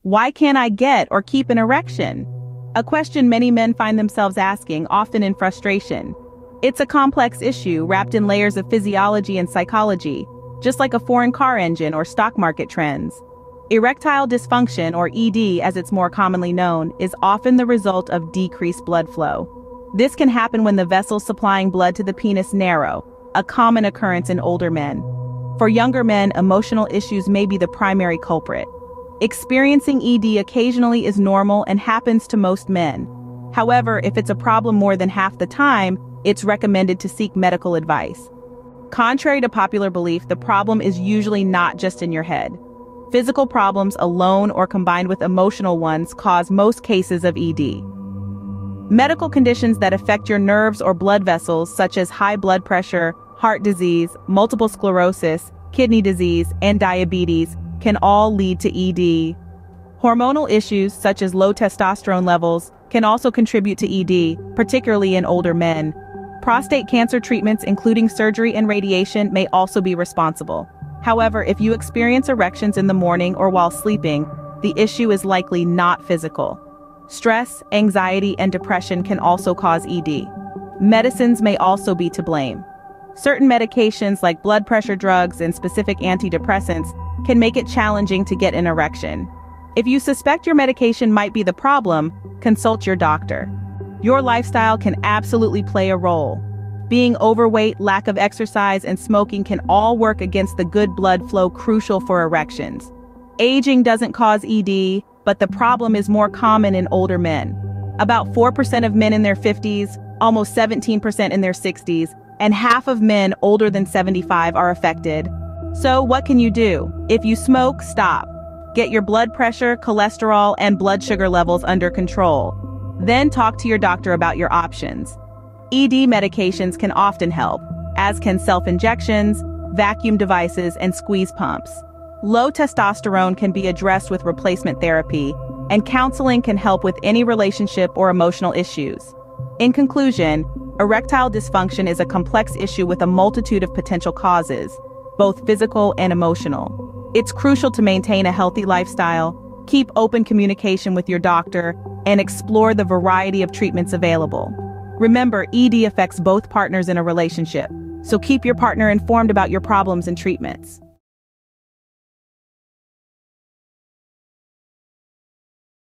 Why can't I get or keep an erection? A question many men find themselves asking, often in frustration. It's a complex issue wrapped in layers of physiology and psychology, just like a foreign car engine or stock market trends. Erectile dysfunction, or ED as it's more commonly known, is often the result of decreased blood flow. This can happen when the vessels supplying blood to the penis narrow, a common occurrence in older men. For younger men, emotional issues may be the primary culprit. Experiencing ED occasionally is normal and happens to most men. However, if it's a problem more than half the time, it's recommended to seek medical advice. Contrary to popular belief, the problem is usually not just in your head. Physical problems alone or combined with emotional ones cause most cases of ED. Medical conditions that affect your nerves or blood vessels, such as high blood pressure, heart disease, multiple sclerosis, kidney disease, and diabetes, can all lead to ED. Hormonal issues, such as low testosterone levels, can also contribute to ED, particularly in older men. Prostate cancer treatments, including surgery and radiation, may also be responsible. However, if you experience erections in the morning or while sleeping, the issue is likely not physical. Stress, anxiety, and depression can also cause ED. Medicines may also be to blame. Certain medications like blood pressure drugs and specific antidepressants can make it challenging to get an erection. If you suspect your medication might be the problem, consult your doctor. Your lifestyle can absolutely play a role. Being overweight, lack of exercise, and smoking can all work against the good blood flow crucial for erections. Aging doesn't cause ED, but the problem is more common in older men. About 4% of men in their 50s, almost 17% in their 60s, and half of men older than 75 are affected. So what can you do? If you smoke, stop. Get your blood pressure, cholesterol, and blood sugar levels under control. Then talk to your doctor about your options. ED medications can often help, as can self-injections, vacuum devices, and squeeze pumps. Low testosterone can be addressed with replacement therapy, and counseling can help with any relationship or emotional issues. In conclusion, erectile dysfunction is a complex issue with a multitude of potential causes, both physical and emotional. It's crucial to maintain a healthy lifestyle, keep open communication with your doctor, and explore the variety of treatments available. Remember, ED affects both partners in a relationship, so keep your partner informed about your problems and treatments.